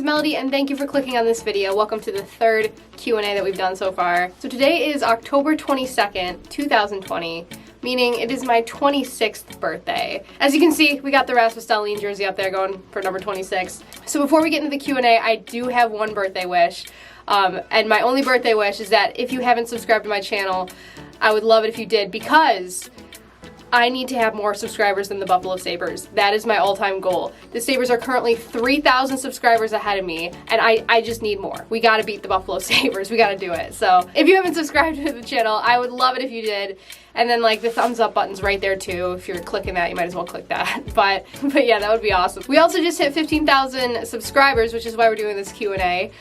Melody, and thank you for clicking on this video. Welcome to the third Q&A that we've done so far. So today is October 22nd, 2020, meaning it is my 26th birthday. As you can see, we got the Rasmus Dahlin jersey up there going for number 26. So before we get into the Q&A, I do have one birthday wish. And my only birthday wish is that if you haven't subscribed to my channel, I would love it if you did, because I need to have more subscribers than the Buffalo Sabres. That is my all-time goal. The Sabres are currently 3,000 subscribers ahead of me, and I just need more. We gotta beat the Buffalo Sabres. We gotta do it. So if you haven't subscribed to the channel, I would love it if you did. And then like the thumbs up button's right there too. If you're clicking that, you might as well click that. But yeah, that would be awesome. We also just hit 15,000 subscribers, which is why we're doing this Q&A.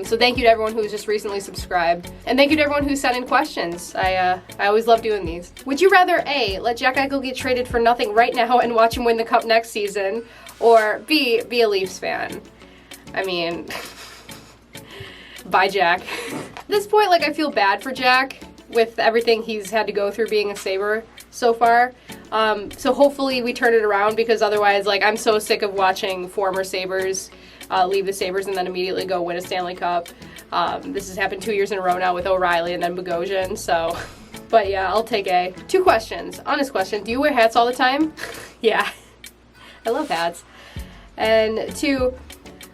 So thank you to everyone who's just recently subscribed. And thank you to everyone who sent in questions. I always love doing these. Would you rather A, let Jack Eichel get traded for nothing right now and watch him win the cup next season, or B, be a Leafs fan? I mean, bye Jack. At this point, like, I feel bad for Jack with everything he's had to go through being a Sabre so far. So hopefully we turn it around, because otherwise, like, I'm so sick of watching former Sabres leave the Sabres and then immediately go win a Stanley Cup. This has happened 2 years in a row now with O'Reilly and then Bogosian, so. But yeah, I'll take A. 2 questions. Honest question, do you wear hats all the time? Yeah, I love hats. And 2,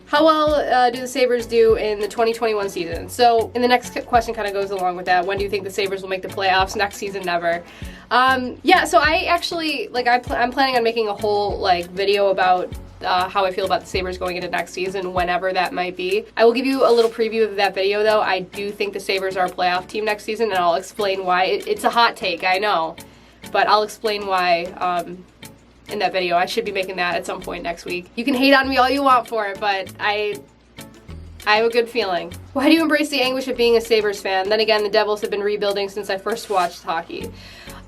how well do the Sabres do in the 2021 season? So, and the next question kind of goes along with that. When do you think the Sabres will make the playoffs? Next season, never. Yeah, so I actually, like, I'm planning on making a whole, like, video about how I feel about the Sabres going into next season, whenever that might be. I will give you a little preview of that video, though. I do think the Sabres are a playoff team next season, and I'll explain why. It's a hot take, I know, but I'll explain why in that video. I should be making that at some point next week. You can hate on me all you want for it, but I have a good feeling. Why do you embrace the anguish of being a Sabres fan? Then again, the Devils have been rebuilding since I first watched hockey.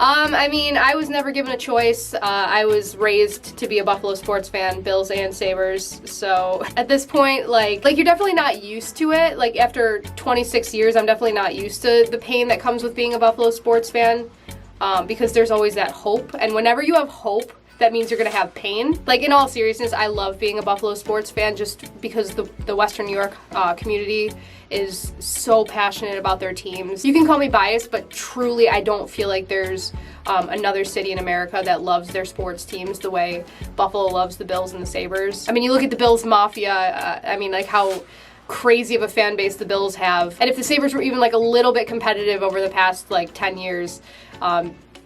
I mean, I was never given a choice. I was raised to be a Buffalo sports fan, Bills and Sabres. So at this point, like you're definitely not used to it. Like, after 26 years, I'm definitely not used to the pain that comes with being a Buffalo sports fan, because there's always that hope. And whenever you have hope, that means you're gonna have pain. Like, in all seriousness, I love being a Buffalo sports fan just because the Western New York community is so passionate about their teams. You can call me biased, but truly I don't feel like there's another city in America that loves their sports teams the way Buffalo loves the Bills and the Sabres. I mean, you look at the Bills Mafia, I mean, like, how crazy of a fan base the Bills have. And if the Sabres were even like a little bit competitive over the past like 10 years,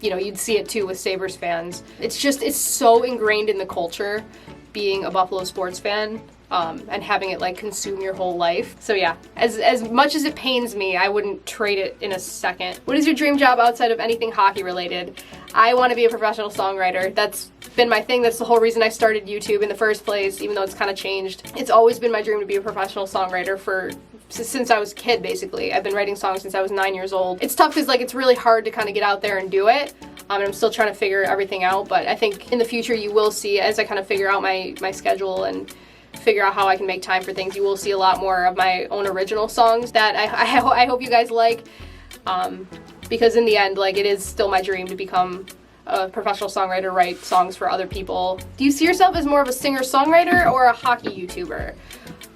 you know, you'd see it too with Sabres fans. It's so ingrained in the culture, being a Buffalo sports fan, and having it like consume your whole life. So yeah, as much as it pains me, I wouldn't trade it in a second. What is your dream job outside of anything hockey related? I want to be a professional songwriter. That's been my thing. That's the whole reason I started YouTube in the first place, even though it's kind of changed. It's always been my dream to be a professional songwriter since I was a kid, basically. I've been writing songs since I was 9 years old. It's tough because, like, it's really hard to kind of get out there and do it. And I'm still trying to figure everything out, but I think in the future you will see, as I kind of figure out my schedule and figure out how I can make time for things, you will see a lot more of my own original songs that I hope you guys like, because in the end, like, it is still my dream to become a professional songwriter, write songs for other people. Do you see yourself as more of a singer-songwriter or a hockey YouTuber?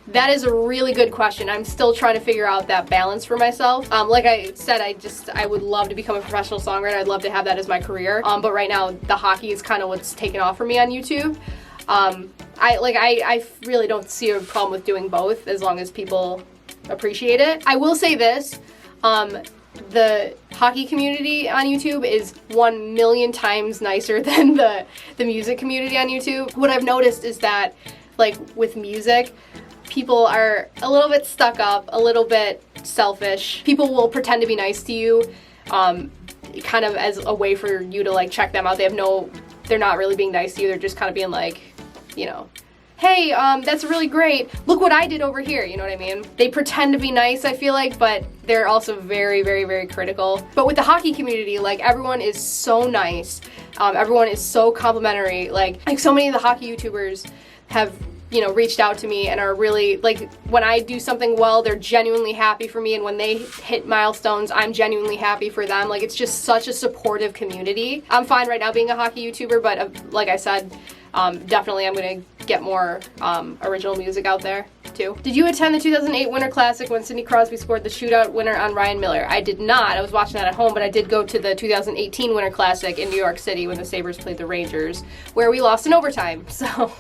That is a really good question. I'm still trying to figure out that balance for myself. Like I said, I would love to become a professional songwriter. I'd love to have that as my career. But right now, the hockey is kind of what's taken off for me on YouTube. I really don't see a problem with doing both, as long as people appreciate it. I will say this, the hockey community on YouTube is 1 million times nicer than the music community on YouTube. What I've noticed is that, like, with music, people are a little bit stuck up, a little bit selfish. People will pretend to be nice to you, kind of as a way for you to, like, check them out. They're not really being nice to you. They're just kind of being like, you know, hey, that's really great. Look what I did over here, you know what I mean? They pretend to be nice, I feel like, but they're also very, very, very critical. But with the hockey community, like, everyone is so nice. Everyone is so complimentary. Like so many of the hockey YouTubers have, you know, reached out to me and are really, like, when I do something well, they're genuinely happy for me, and when they hit milestones, I'm genuinely happy for them. Like, it's just such a supportive community. I'm fine right now being a hockey YouTuber, but like I said, definitely I'm gonna get more original music out there to. Did you attend the 2008 Winter Classic when Sidney Crosby scored the shootout winner on Ryan Miller? I did not. I was watching that at home, but I did go to the 2018 Winter Classic in New York City when the Sabres played the Rangers, where we lost in overtime, so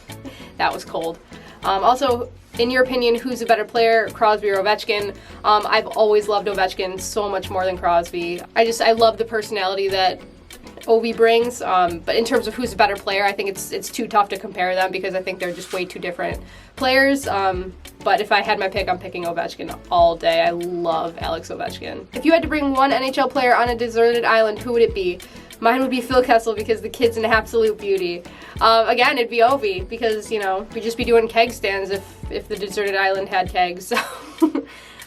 that was cold. Also, in your opinion, who's a better player, Crosby or Ovechkin? I've always loved Ovechkin so much more than Crosby. I love the personality that Ovi brings, but in terms of who's a better player, I think it's too tough to compare them because I think they're just way too different players. But if I had my pick, I'm picking Ovechkin all day. I love Alex Ovechkin. If you had to bring one NHL player on a deserted island, who would it be? Mine would be Phil Kessel because the kid's an absolute beauty. Again, it'd be Ovi because, you know, we'd just be doing keg stands if the deserted island had kegs. So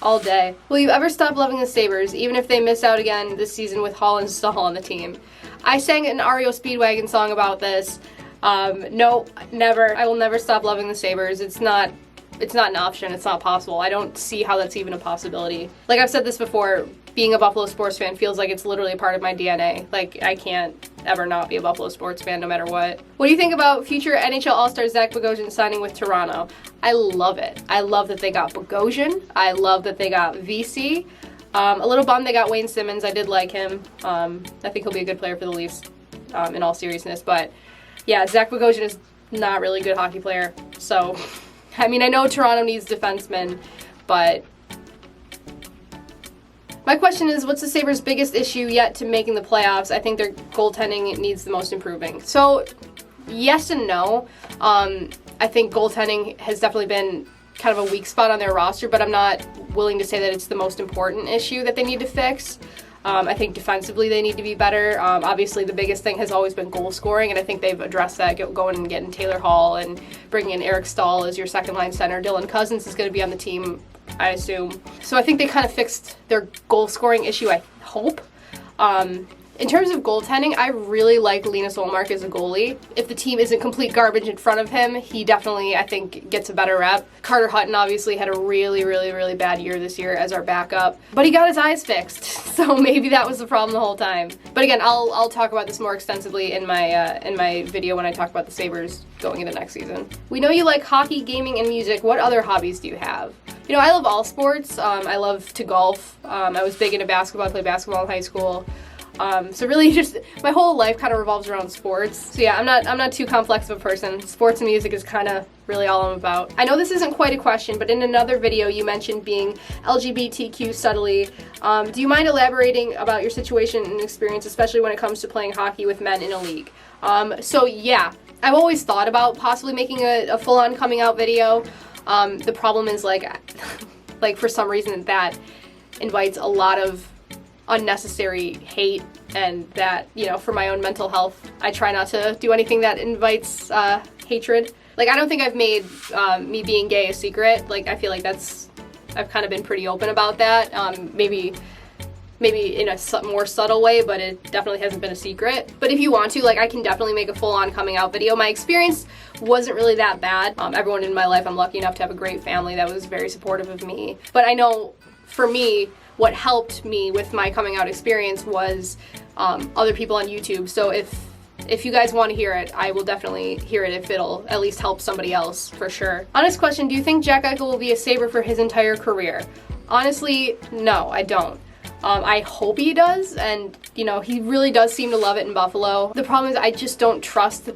all day. Will you ever stop loving the Sabres, even if they miss out again this season with Hall and Stahl on the team? I sang an REO Speedwagon song about this. No, never. I will never stop loving the Sabres. It's not an option. It's not possible. I don't see how that's even a possibility. Like I've said this before, being a Buffalo sports fan feels like it's literally a part of my DNA. Like, I can't ever not be a Buffalo sports fan no matter what. What do you think about future NHL All-Star Zach Bogosian signing with Toronto? I love it. I love that they got Bogosian. I love that they got VC. A little bummed they got Wayne Simmons. I did like him. I think he'll be a good player for the Leafs, in all seriousness. But yeah, Zach Bogosian is not a really good hockey player. So, I mean, I know Toronto needs defensemen, but my question is, what's the Sabres' biggest issue yet to making the playoffs? I think their goaltending needs the most improving. So, yes and no. I think goaltending has definitely been kind of a weak spot on their roster, but I'm not willing to say that it's the most important issue that they need to fix. I think defensively they need to be better. Obviously the biggest thing has always been goal scoring, and I think they've addressed that, going and getting Taylor Hall and bringing in Eric Stahl as your second line center. Dylan Cousins is going to be on the team, I assume. So I think they kind of fixed their goal scoring issue, I hope. In terms of goaltending, I really like Linus Ullmark as a goalie. If the team isn't complete garbage in front of him, he definitely, I think, gets a better rep. Carter Hutton obviously had a really, really, really bad year this year as our backup, but he got his eyes fixed, so maybe that was the problem the whole time. But again, I'll talk about this more extensively in my video when I talk about the Sabres going into next season. We know you like hockey, gaming, and music. What other hobbies do you have? You know, I love all sports. I love to golf. I was big into basketball. I played basketball in high school. So really just my whole life kind of revolves around sports. So yeah, I'm not too complex of a person. Sports and music is kind of really all I'm about. I know this isn't quite a question, but in another video you mentioned being LGBTQ subtly. Do you mind elaborating about your situation and experience, especially when it comes to playing hockey with men in a league? So yeah, I've always thought about possibly making a full-on coming out video. The problem is like for some reason that invites a lot of unnecessary hate, and that, you know, for my own mental health, I try not to do anything that invites hatred. Like, I don't think I've made me being gay a secret. Like, I feel like I've kind of been pretty open about that. Maybe in a more subtle way, but it definitely hasn't been a secret. But if you want to, like, I can definitely make a full-on coming out video. My experience wasn't really that bad. Everyone in my life, I'm lucky enough to have a great family that was very supportive of me. But I know, for me, what helped me with my coming out experience was other people on YouTube. So if you guys want to hear it, I will definitely hear it if it'll at least help somebody else, for sure. Honest question, do you think Jack Eichel will be a Sabre for his entire career? Honestly, no, I don't. I hope he does, and, you know, he really does seem to love it in Buffalo. The problem is I just don't trust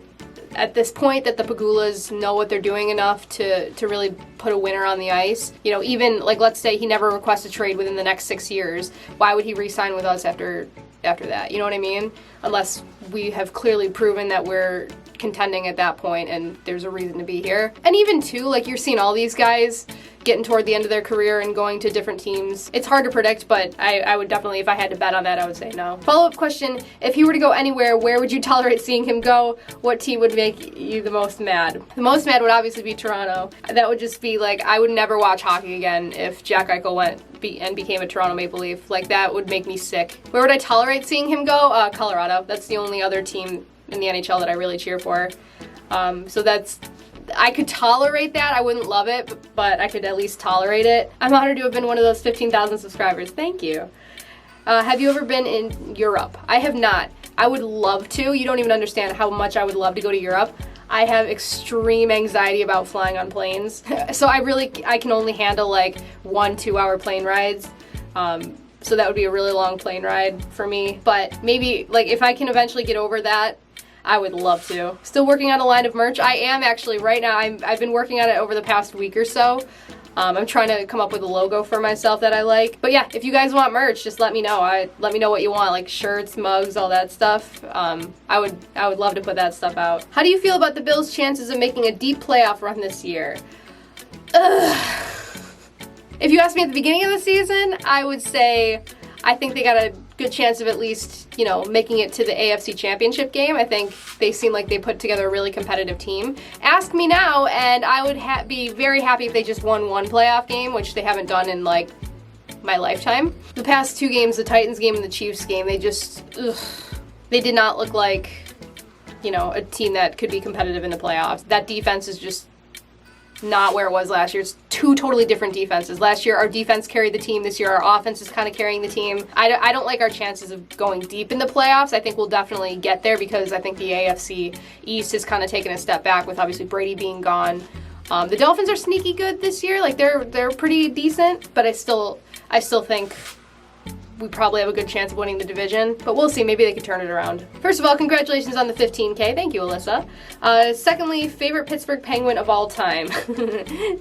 at this point that the Pagulas know what they're doing enough to really put a winner on the ice. You know, even, like, let's say he never requests a trade within the next 6 years, why would he re-sign with us after that? You know what I mean? Unless we have clearly proven that we're contending at that point and there's a reason to be here. And even too, like, you're seeing all these guys getting toward the end of their career and going to different teams. It's hard to predict, but I would definitely, if I had to bet on that, I would say no. Follow-up question, if he were to go anywhere, where would you tolerate seeing him go? What team would make you the most mad? The most mad would obviously be Toronto. That would just be like, I would never watch hockey again if Jack Eichel went and became a Toronto Maple Leaf. Like, that would make me sick. Where would I tolerate seeing him go? Colorado. That's the only other team in the NHL that I really cheer for. So I could tolerate that. I wouldn't love it, but I could at least tolerate it. I'm honored to have been one of those 15,000 subscribers. Thank you. Have you ever been in Europe? I have not. I would love to. You don't even understand how much I would love to go to Europe. I have extreme anxiety about flying on planes. So I can only handle like 1-2 hour plane rides. So that would be a really long plane ride for me. But maybe like if I can eventually get over that, I would love to. Still working on a line of merch. I am actually right now. I've been working on it over the past week or so. I'm trying to come up with a logo for myself that I like. But yeah, if you guys want merch, just let me know. Let me know what you want, like shirts, mugs, all that stuff. I would love to put that stuff out. How do you feel about the Bills' chances of making a deep playoff run this year? Ugh. If you asked me at the beginning of the season, I would say I think they got a good chance of at least, you know, making it to the AFC Championship game. I think they seem like they put together a really competitive team. Ask me now, and I would be very happy if they just won one playoff game, which they haven't done in, like, my lifetime. The past 2 games, the Titans game and the Chiefs game, they did not look like, you know, a team that could be competitive in the playoffs. That defense is just not where it was last year. It's 2 totally different defenses. Last year our defense carried the team. This year our offense is kind of carrying the team. I don't like our chances of going deep in the playoffs. I think we'll definitely get there because I think the AFC East has kind of taken a step back with obviously Brady being gone. The Dolphins are sneaky good this year. Like they're pretty decent, but I still think we probably have a good chance of winning the division, but we'll see. Maybe they can turn it around. First of all, congratulations on the 15K. Thank you, Alyssa. Secondly, favorite Pittsburgh Penguin of all time.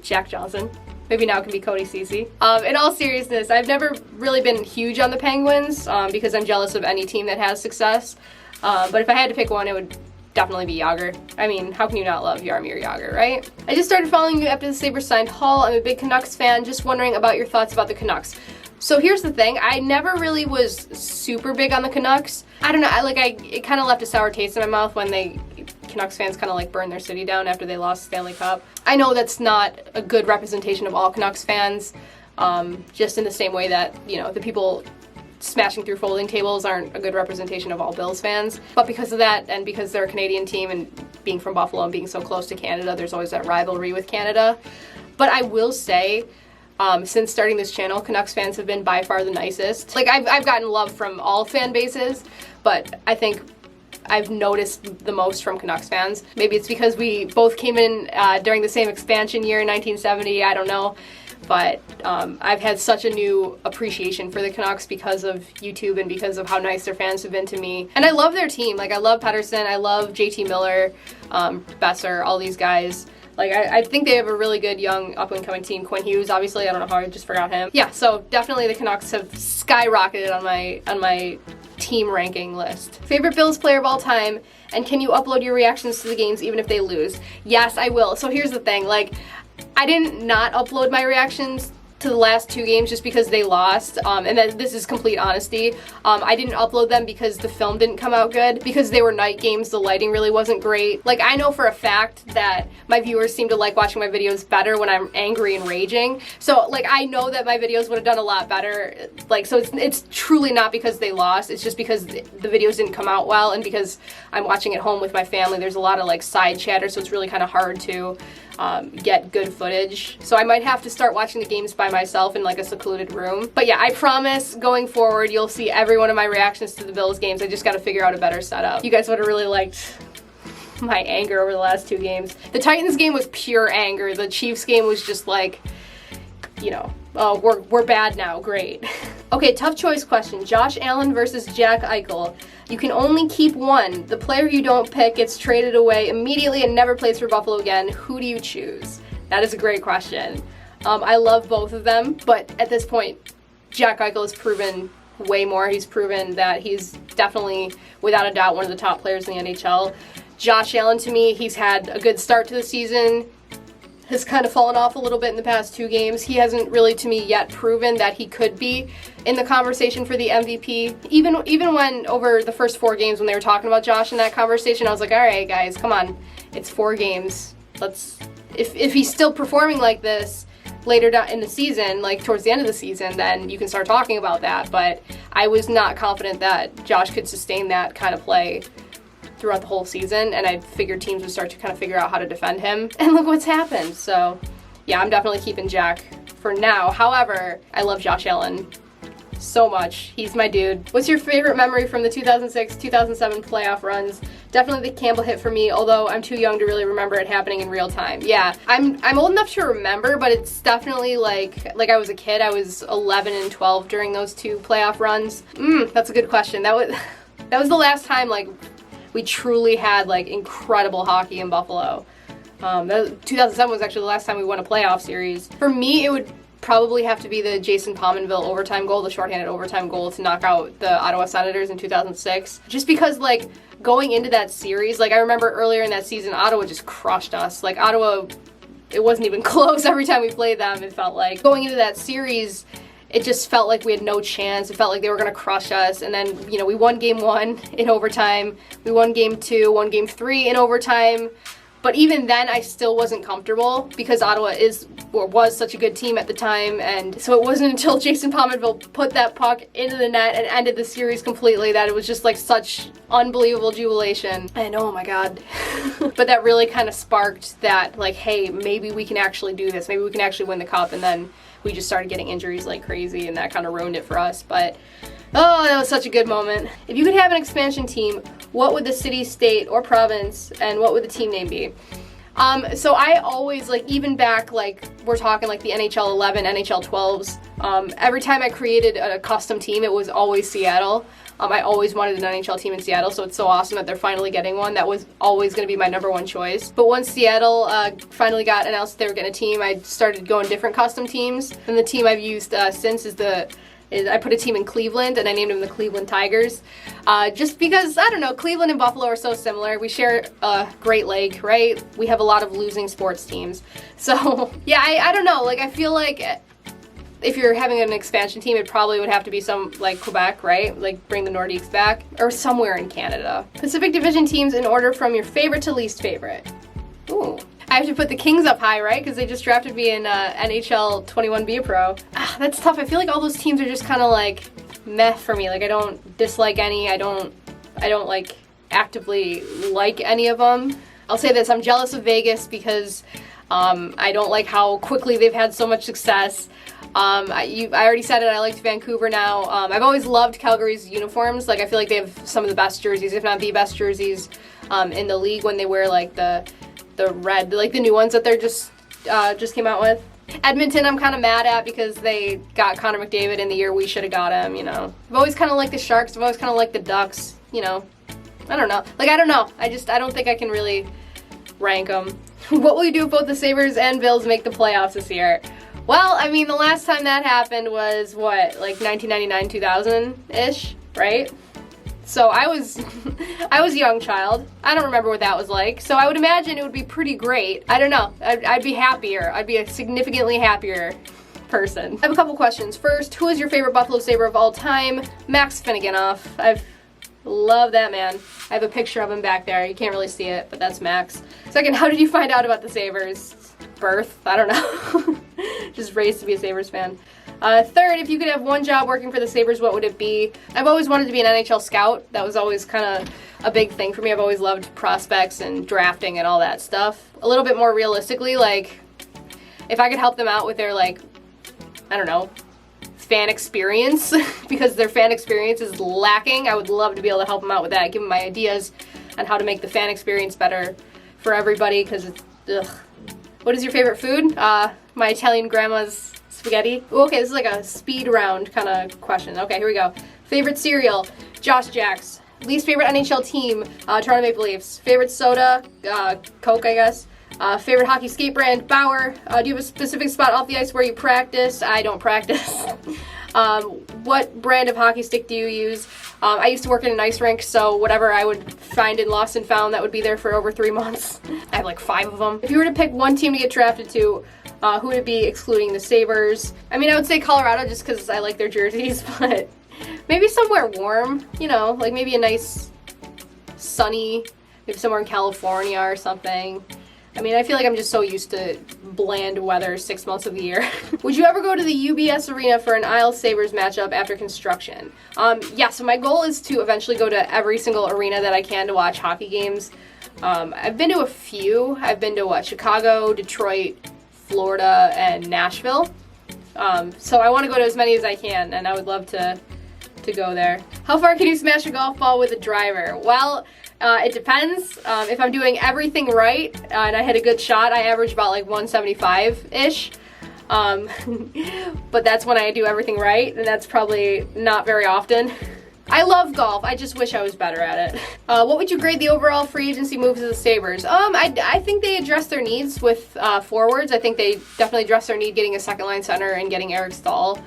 Jack Johnson. Maybe now it can be Cody Ceci. In all seriousness, I've never really been huge on the Penguins because I'm jealous of any team that has success. But if I had to pick one, it would definitely be Yager. I mean, how can you not love Jaromir Yager, right? I just started following you after the Sabres signed Hall. I'm a big Canucks fan. Just wondering about your thoughts about the Canucks. So here's the thing, I never really was super big on the Canucks. I don't know, it kind of left a sour taste in my mouth when Canucks fans kind of like burned their city down after they lost the Stanley Cup. I know that's not a good representation of all Canucks fans, just in the same way that, you know, the people smashing through folding tables aren't a good representation of all Bills fans. But because of that, and because they're a Canadian team and being from Buffalo and being so close to Canada, there's always that rivalry with Canada. But I will say, since starting this channel, Canucks fans have been by far the nicest. Like, I've gotten love from all fan bases, but I think I've noticed the most from Canucks fans. Maybe it's because we both came in during the same expansion year in 1970, I don't know. But I've had such a new appreciation for the Canucks because of YouTube and because of how nice their fans have been to me. And I love their team. Like, I love Pettersson, I love JT Miller, Besser, all these guys. Like, I think they have a really good young up-and-coming team. Quinn Hughes, obviously, I don't know how I just forgot him. Yeah, so definitely the Canucks have skyrocketed on my team ranking list. Favorite Bills player of all time, and can you upload your reactions to the games even if they lose? Yes, I will. So here's the thing, like, I didn't not upload my reactions to the last 2 games just because they lost, and then this is complete honesty. I didn't upload them because the film didn't come out good, because they were night games, the lighting really wasn't great. Like, I know for a fact that my viewers seem to like watching my videos better when I'm angry and raging, so like I know that my videos would have done a lot better. Like, so it's truly not because they lost, it's just because the videos didn't come out well, and because I'm watching at home with my family, there's a lot of like side chatter, so it's really kind of hard to get good footage. So I might have to start watching the games by myself in like a secluded room. But yeah, I promise going forward you'll see every one of my reactions to the Bills games. I just gotta figure out a better setup. You guys would have really liked my anger over the last 2 games. The Titans game was pure anger. The Chiefs game was just like, you know, oh, we're bad now, great. Okay, tough choice question. Josh Allen versus Jack Eichel. You can only keep one. The player you don't pick gets traded away immediately and never plays for Buffalo again. Who do you choose? That is a great question. I love both of them, but at this point, Jack Eichel has proven way more. He's proven that he's definitely, without a doubt, one of the top players in the NHL. Josh Allen, to me, he's had a good start to the season, has kind of fallen off a little bit in the past 2 games. He hasn't really, to me, yet proven that he could be in the conversation for the MVP. Even when, over the first 4 games, when they were talking about Josh in that conversation, I was like, all right, guys, come on. It's 4 games. If he's still performing like this later down in the season, like towards the end of the season, then you can start talking about that. But I was not confident that Josh could sustain that kind of play throughout the whole season, and I figured teams would start to kind of figure out how to defend him, and look what's happened. So yeah, I'm definitely keeping Jack for now. However, I love Josh Allen so much. He's my dude. What's your favorite memory from the 2006-2007 playoff runs? Definitely the Campbell hit for me, although I'm too young to really remember it happening in real time. Yeah, I'm old enough to remember, but it's definitely like I was a kid. I was 11 and 12 during those 2 playoff runs. That's a good question. That was the last time like we truly had like incredible hockey in Buffalo. 2007 was actually the last time we won a playoff series. For me, it would probably have to be the Jason Pominville overtime goal, the shorthanded overtime goal to knock out the Ottawa Senators in 2006. Just because like going into that series, like I remember earlier in that season, Ottawa just crushed us. Like Ottawa, it wasn't even close every time we played them. It felt like going into that series, it just felt like we had no chance. It felt like they were going to crush us. And then, you know, we won game 1 in overtime. We won game 2, won game 3 in overtime. But even then, I still wasn't comfortable because Ottawa was such a good team at the time. And so it wasn't until Jason Pominville put that puck into the net and ended the series completely that it was just like such unbelievable jubilation. And oh my God. But that really kind of sparked that like, hey, maybe we can actually do this. Maybe we can actually win the cup. And then we just started getting injuries like crazy and that kind of ruined it for us. But oh, that was such a good moment. If you could have an expansion team, what would the city, state, or province, and what would the team name be? So I always, like, even back, like, we're talking, like, the NHL 11, NHL 12s, every time I created a custom team, it was always Seattle. I always wanted an NHL team in Seattle, so it's so awesome that they're finally getting one. That was always going to be my #1 choice. But once Seattle finally got announced they were getting a team, I started going different custom teams. And the team I've used since is I put a team in Cleveland, and I named them the Cleveland Tigers. Just because, I don't know, Cleveland and Buffalo are so similar. We share a Great Lake, right? We have a lot of losing sports teams. So, yeah, I don't know. Like, I feel like if you're having an expansion team, it probably would have to be some, like, Quebec, right? Like, bring the Nordiques back. Or somewhere in Canada. Pacific Division teams in order from your favorite to least favorite. Ooh. I have to put the Kings up high, right? Because they just drafted me in NHL 21 Be a Pro. That's tough. I feel like all those teams are just kind of like meh for me. Like I don't dislike any. I don't like actively like any of them. I'll say this: I'm jealous of Vegas because I don't like how quickly they've had so much success. I already said it. I liked Vancouver now. I've always loved Calgary's uniforms. Like I feel like they have some of the best jerseys, if not the best jerseys, in the league when they wear like the red, like the new ones that they're just came out with. Edmonton I'm kind of mad at because they got Connor McDavid in the year we should have got him, you know. I've always kind of liked the Sharks. I've always kind of liked the Ducks, you know. I don't know. Like, I don't know. I don't think I can really rank them. What will you do if both the Sabres and Bills make the playoffs this year? Well, I mean, the last time that happened was, what, like 1999, 2000-ish, right? So I was a young child. I don't remember what that was like. So I would imagine it would be pretty great. I don't know. I'd be happier. I'd be a significantly happier person. I have a couple questions. First, who is your favorite Buffalo Sabre of all time? Max Finneganoff. I love that man. I have a picture of him back there. You can't really see it, but that's Max. Second, how did you find out about the Sabres? Birth? I don't know. Just raised to be a Sabres fan. Third, if you could have one job working for the Sabres, what would it be? I've always wanted to be an NHL scout. That was always kind of a big thing for me. I've always loved prospects and drafting and all that stuff. A little bit more realistically, like, if I could help them out with their, like, I don't know, fan experience, because their fan experience is lacking, I would love to be able to help them out with that, give them my ideas on how to make the fan experience better for everybody, because it's, ugh. What is your favorite food? My Italian grandma's spaghetti. Ooh, okay, this is like a speed round kind of question. Okay, here we go. Favorite cereal? Josh Jacks. Least favorite NHL team? Toronto Maple Leafs. Favorite soda? Coke, I guess. Favorite hockey skate brand? Bauer. Do you have a specific spot off the ice where you practice? I don't practice. What brand of hockey stick do you use? I used to work in an ice rink, so whatever I would find in Lost and Found, that would be there for over 3 months. I have like 5 of them. If you were to pick one team to get drafted to, who would it be excluding the Sabres? I mean, I would say Colorado just because I like their jerseys, but maybe somewhere warm, you know, like maybe a nice sunny, maybe somewhere in California or something. I mean, I feel like I'm just so used to bland weather 6 months of the year. Would you ever go to the UBS Arena for an Isles Sabres matchup after construction? Yeah, so my goal is to eventually go to every single arena that I can to watch hockey games. I've been to a few. I've been to, Chicago, Detroit, Florida, and Nashville. So I want to go to as many as I can, and I would love to go there. How far can you smash a golf ball with a driver? Well, It depends. If I'm doing everything right and I hit a good shot, I average about like 175-ish. But that's when I do everything right, and that's probably not very often. I love golf. I just wish I was better at it. What would you grade the overall free agency moves of the Sabres? I think they addressed their needs with forwards. I think they definitely addressed their need getting a second line center and getting Eric Stahl.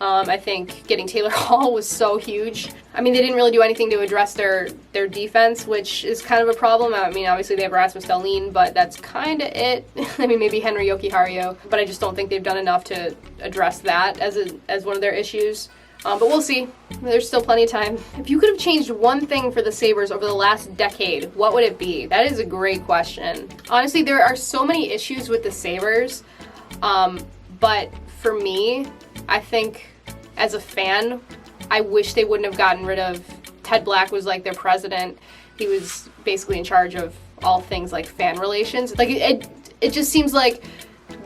I think getting Taylor Hall was so huge. I mean, they didn't really do anything to address their defense, which is kind of a problem. I mean, obviously they have Rasmus Dahlin, but that's kind of it. I mean, maybe Henry Jokiharju, but I just don't think they've done enough to address that as one of their issues. But we'll see. There's still plenty of time. If you could have changed one thing for the Sabres over the last decade, what would it be? That is a great question. Honestly, there are so many issues with the Sabres, but for me, I think as a fan, I wish they wouldn't have gotten rid of Ted Black. Was like their president. He was basically in charge of all things like fan relations. Like it just seems like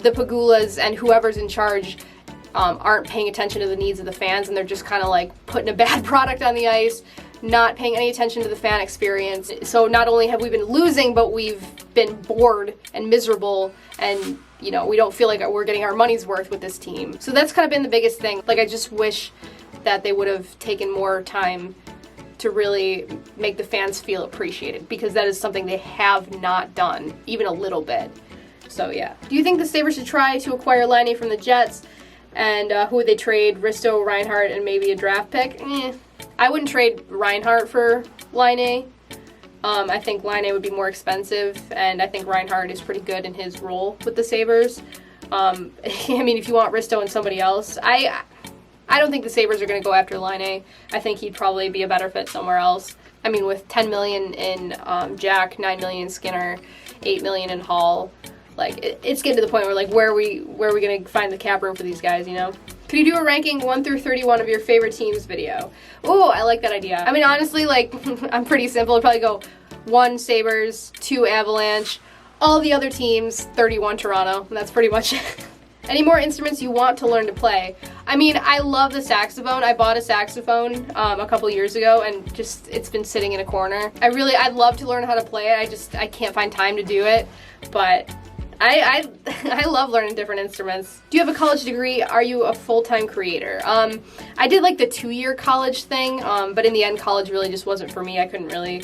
the Pagulas and whoever's in charge aren't paying attention to the needs of the fans, and they're just kind of like putting a bad product on the ice, not paying any attention to the fan experience. So not only have we been losing, but we've been bored and miserable, and you know, we don't feel like we're getting our money's worth with this team. So that's kind of been the biggest thing. Like, I just wish that they would have taken more time to really make the fans feel appreciated, because that is something they have not done, even a little bit. So yeah. Do you think the Sabres should try to acquire Laine from the Jets? And who would they trade? Risto, Reinhart, and maybe a draft pick? I wouldn't trade Reinhart for Laine. I think Laine would be more expensive, and I think Reinhart is pretty good in his role with the Sabres. I mean, if you want Risto and somebody else, I don't think the Sabres are going to go after Laine. I think he'd probably be a better fit somewhere else. I mean, with $10 million in Jack, $9 million in Skinner, $8 million in Hall, like, it's getting to the point where, like, where are we going to find the cap room for these guys, you know? Could you do a ranking 1 through 31 of your favorite teams video? Oh, I like that idea. I mean, honestly, like, I'm pretty simple. I'd probably go 1 Sabres, 2 Avalanche, all the other teams, 31 Toronto, and that's pretty much it. Any more instruments you want to learn to play? I mean, I love the saxophone. I bought a saxophone a couple years ago, and just, it's been sitting in a corner. I'd love to learn how to play it. I can't find time to do it, but I love learning different instruments. Do you have a college degree? Are you a full-time creator? I did like the 2-year college thing, but in the end, college really just wasn't for me. I couldn't really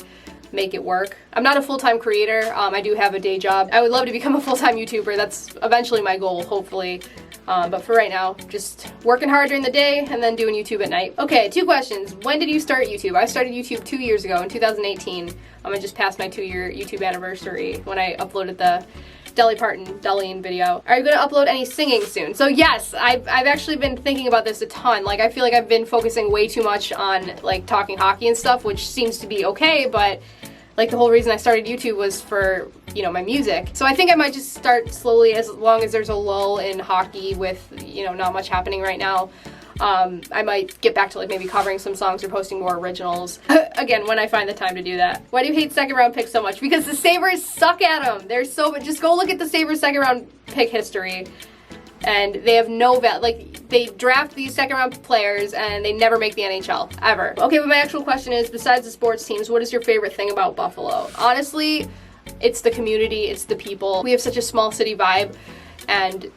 make it work. I'm not a full-time creator. I do have a day job. I would love to become a full-time YouTuber. That's eventually my goal, hopefully. But for right now, just working hard during the day and then doing YouTube at night. Okay, 2 questions. When did you start YouTube? I started YouTube 2 years ago in 2018. I just passed my 2-year YouTube anniversary when I uploaded the Dolly Parton, Darlene video. Are you going to upload any singing soon? So yes, I've actually been thinking about this a ton. Like, I feel like I've been focusing way too much on, like, talking hockey and stuff, which seems to be okay, but, like, the whole reason I started YouTube was for, you know, my music. So I think I might just start slowly, as long as there's a lull in hockey with, you know, not much happening right now. I might get back to, like, maybe covering some songs or posting more originals. Again, when I find the time to do that. Why do you hate second round picks so much? Because the Sabres suck at them. They're so, just go look at the Sabres second round pick history, and they have no value. Like, they draft these second round players and they never make the NHL, ever. Okay, but my actual question is, besides the sports teams, what is your favorite thing about Buffalo? Honestly, it's the community, it's the people. We have such a small city vibe, and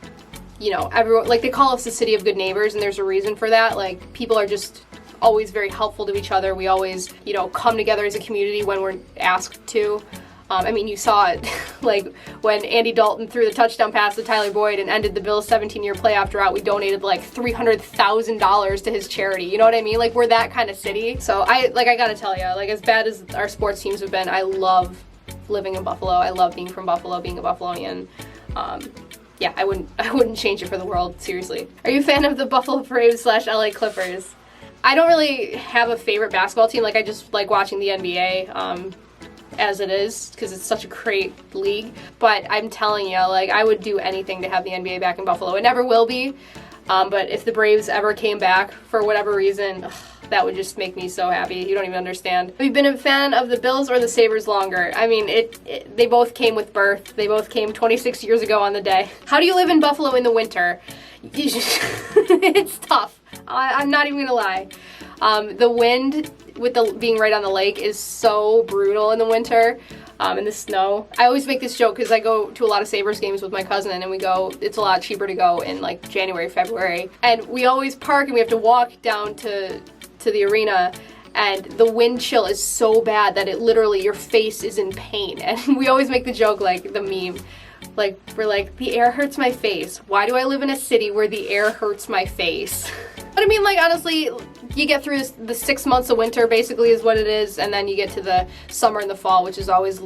you know, everyone, like, they call us the city of good neighbors, and there's a reason for that. Like, people are just always very helpful to each other. We always, you know, come together as a community when we're asked to. I mean, you saw it, like, when Andy Dalton threw the touchdown pass to Tyler Boyd and ended the Bills' 17-year playoff drought, we donated, like, $300,000 to his charity. You know what I mean? Like, we're that kind of city. So, I gotta tell you, like, as bad as our sports teams have been, I love living in Buffalo. I love being from Buffalo, being a Buffalonian. Yeah, I wouldn't change it for the world, seriously. Are you a fan of the Buffalo Braves / LA Clippers? I don't really have a favorite basketball team. Like, I just like watching the NBA as it is, because it's such a great league. But I'm telling you, like, I would do anything to have the NBA back in Buffalo. It never will be, but if the Braves ever came back for whatever reason, that would just make me so happy. You don't even understand. Have you been a fan of the Bills or the Sabres longer? I mean, they both came with birth. They both came 26 years ago on the day. How do you live in Buffalo in the winter? It's tough. I'm not even gonna lie. The wind with being right on the lake is so brutal in the winter. In the snow. I always make this joke because I go to a lot of Sabres games with my cousin, and it's a lot cheaper to go in like January, February. And we always park and we have to walk down to the arena, and the wind chill is so bad that it literally, your face is in pain. And we always make the joke, like the meme, like we're like, the air hurts my face. Why do I live in a city where the air hurts my face? But I mean, like, honestly, you get through the 6 months of winter, basically, is what it is, and then you get to the summer and the fall, which is always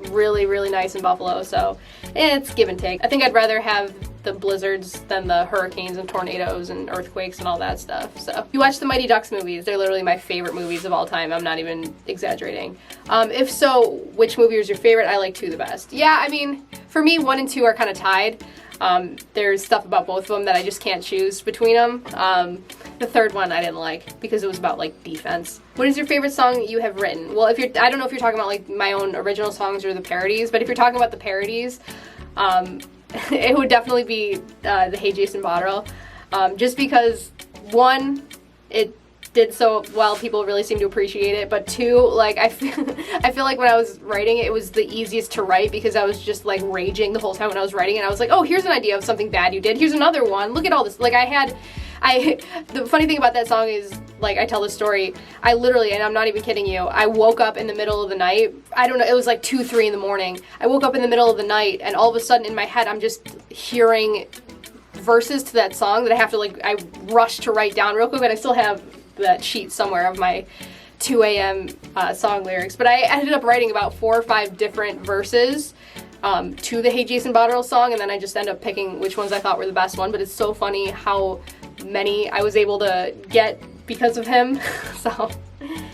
really, really nice in Buffalo, so it's give and take. I think I'd rather have the blizzards than the hurricanes and tornadoes and earthquakes and all that stuff. So, you watch the Mighty Ducks movies. They're literally my favorite movies of all time. I'm not even exaggerating. If so, which movie is your favorite? I like 2 the best. Yeah, I mean, for me, 1 and 2 are kind of tied. There's stuff about both of them that I just can't choose between them. The third one I didn't like because it was about like defense. What is your favorite song you have written? Well, I don't know if you're talking about like my own original songs or the parodies, but if you're talking about the parodies, it would definitely be the Hey Jason Botterill. Just because 1, it did so well, people really seem to appreciate it, but 2, like I feel like when I was writing it, it was the easiest to write because I was just like raging the whole time when I was writing it. I was like, oh, here's an idea of something bad you did, here's another one, look at all this. Like the funny thing about that song is, like, I tell this story, I literally, and I'm not even kidding you, I woke up in the middle of the night, I don't know, it was like 2, 3 in the morning, I woke up in the middle of the night, and all of a sudden in my head I'm just hearing verses to that song that I have to, like, I rushed to write down real quick, but I still have that sheet somewhere of my 2 a.m. Song lyrics, but I ended up writing about 4 or 5 different verses to the Hey Jason Botterill song, and then I just ended up picking which ones I thought were the best one. But it's so funny how many I was able to get because of him. So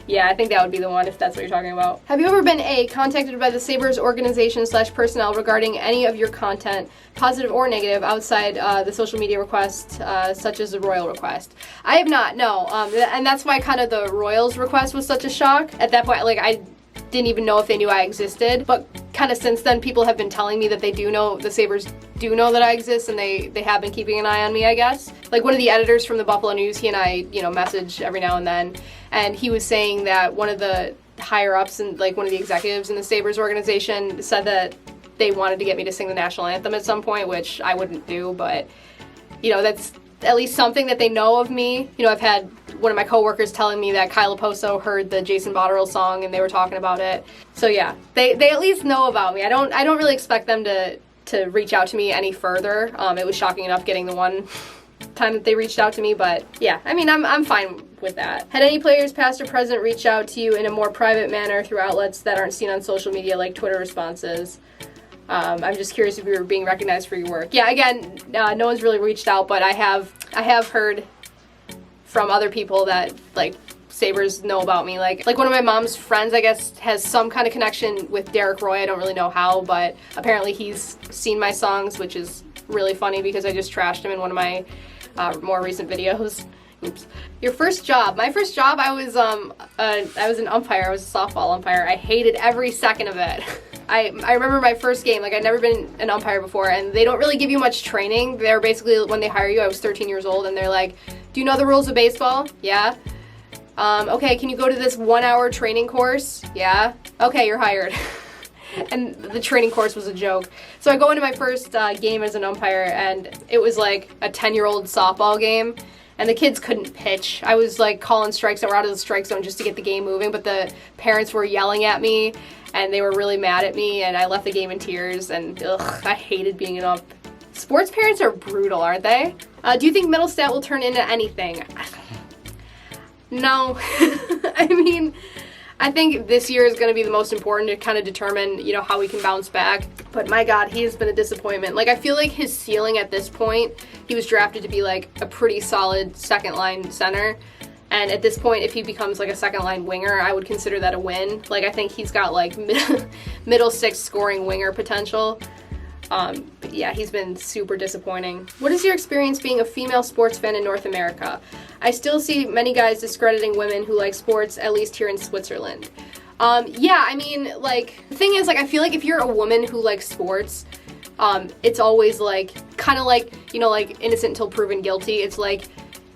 yeah, I think that would be the one if that's what you're talking about. Have you ever been contacted by the Sabres organization / personnel regarding any of your content, positive or negative, outside the social media request, such as the Royal request? I have not, no. And that's why kind of the Royals request was such a shock. At that point, like, I didn't even know if they knew I existed, but kind of since then people have been telling me that they do know, the Sabres do know that I exist, and they have been keeping an eye on me, I guess. Like, one of the editors from the Buffalo News, he and I, message every now and then, and he was saying that one of the higher ups and like one of the executives in the Sabres organization said that they wanted to get me to sing the national anthem at some point, which I wouldn't do, but that's at least something that they know of me. I've had one of my coworkers telling me that Kyle Poso heard the Jason Botterill song and they were talking about it. So yeah, they at least know about me. I don't really expect them to reach out to me any further. It was shocking enough getting the one time that they reached out to me, but yeah, I mean, I'm fine with that. Had any players, past or present, reach out to you in a more private manner through outlets that aren't seen on social media, like Twitter responses? I'm just curious if you were being recognized for your work. Yeah, again, no one's really reached out, but I have heard from other people that, like, Sabres know about me. Like one of my mom's friends, I guess, has some kind of connection with Derek Roy. I don't really know how, but apparently he's seen my songs, which is really funny because I just trashed him in one of my more recent videos. Oops. Your first job. My first job, I was an umpire. I was a softball umpire. I hated every second of it. I remember my first game, like, I'd never been an umpire before, and they don't really give you much training. They're basically, when they hire you, I was 13 years old, and they're like, do you know the rules of baseball? Yeah. Okay, can you go to this 1-hour training course? Yeah. Okay, you're hired. And the training course was a joke. So I go into my first game as an umpire, and it was like a 10-year-old softball game, and the kids couldn't pitch. I was like calling strikes that were out of the strike zone just to get the game moving, but the parents were yelling at me, and they were really mad at me, and I left the game in tears, and I hated being an ump. Sports parents are brutal, aren't they? Do you think Middlestat will turn into anything? No. I mean, I think this year is going to be the most important to kind of determine, how we can bounce back. But my God, he has been a disappointment. Like, I feel like his ceiling at this point, he was drafted to be like a pretty solid second-line center. And at this point, if he becomes like a second-line winger, I would consider that a win. Like, I think he's got like middle six scoring winger potential. But yeah, he's been super disappointing. What is your experience being a female sports fan in North America? I still see many guys discrediting women who like sports, at least here in Switzerland. Yeah, I mean, like, the thing is, like, I feel like if you're a woman who likes sports, it's always like, kind of like, like Innocent Until Proven Guilty. It's like,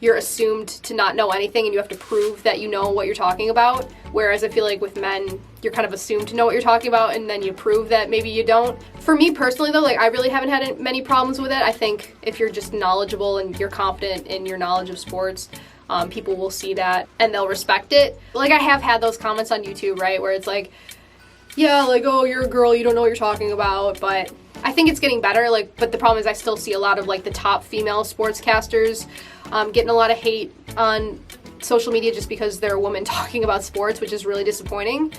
you're assumed to not know anything and you have to prove that you know what you're talking about. Whereas I feel like with men, you're kind of assumed to know what you're talking about and then you prove that maybe you don't. For me personally though, like I really haven't had many problems with it. I think if you're just knowledgeable and you're confident in your knowledge of sports, people will see that and they'll respect it. Like I have had those comments on YouTube, right, where it's like, yeah, like, oh, you're a girl, you don't know what you're talking about, but I think it's getting better, like, but the problem is I still see a lot of, like, the top female sportscasters getting a lot of hate on social media just because they're a woman talking about sports, which is really disappointing,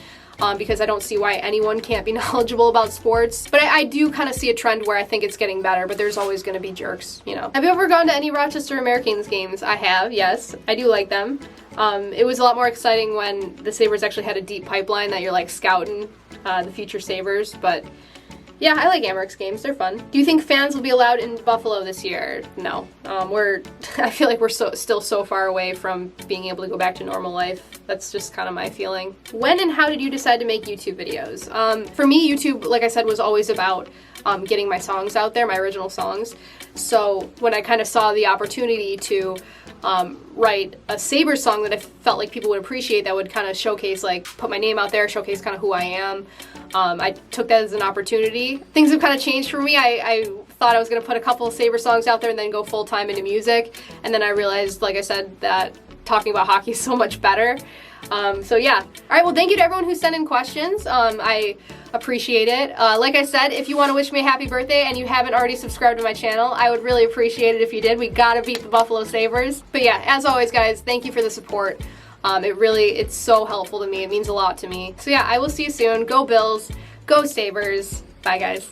because I don't see why anyone can't be knowledgeable about sports. But I do kind of see a trend where I think it's getting better, but there's always going to be jerks, you know. Have you ever gone to any Rochester Americans games? I have, yes. I do like them. It was a lot more exciting when the Sabres actually had a deep pipeline that you're, like, scouting the future Sabres, but yeah, I like Amerks games. They're fun. Do you think fans will be allowed in Buffalo this year? No. I feel like we're still so far away from being able to go back to normal life. That's just kind of my feeling. When and how did you decide to make YouTube videos? For me, YouTube, like I said, was always about getting my songs out there, my original songs. So when I kind of saw the opportunity to write a Sabres song that I felt like people would appreciate, that would kind of showcase, like, put my name out there, showcase kind of who I am, I took that as an opportunity. Things have kind of changed for me. I thought I was going to put a couple of Sabres songs out there and then go full-time into music, and then I realized, like I said, that talking about hockey is so much better. So yeah. Alright, well, thank you to everyone who sent in questions. I appreciate it. Like I said, if you want to wish me a happy birthday and you haven't already subscribed to my channel, I would really appreciate it if you did. We gotta beat the Buffalo Sabres. But yeah, as always, guys, thank you for the support. It's so helpful to me. It means a lot to me. So yeah, I will see you soon. Go Bills. Go Sabres. Bye, guys.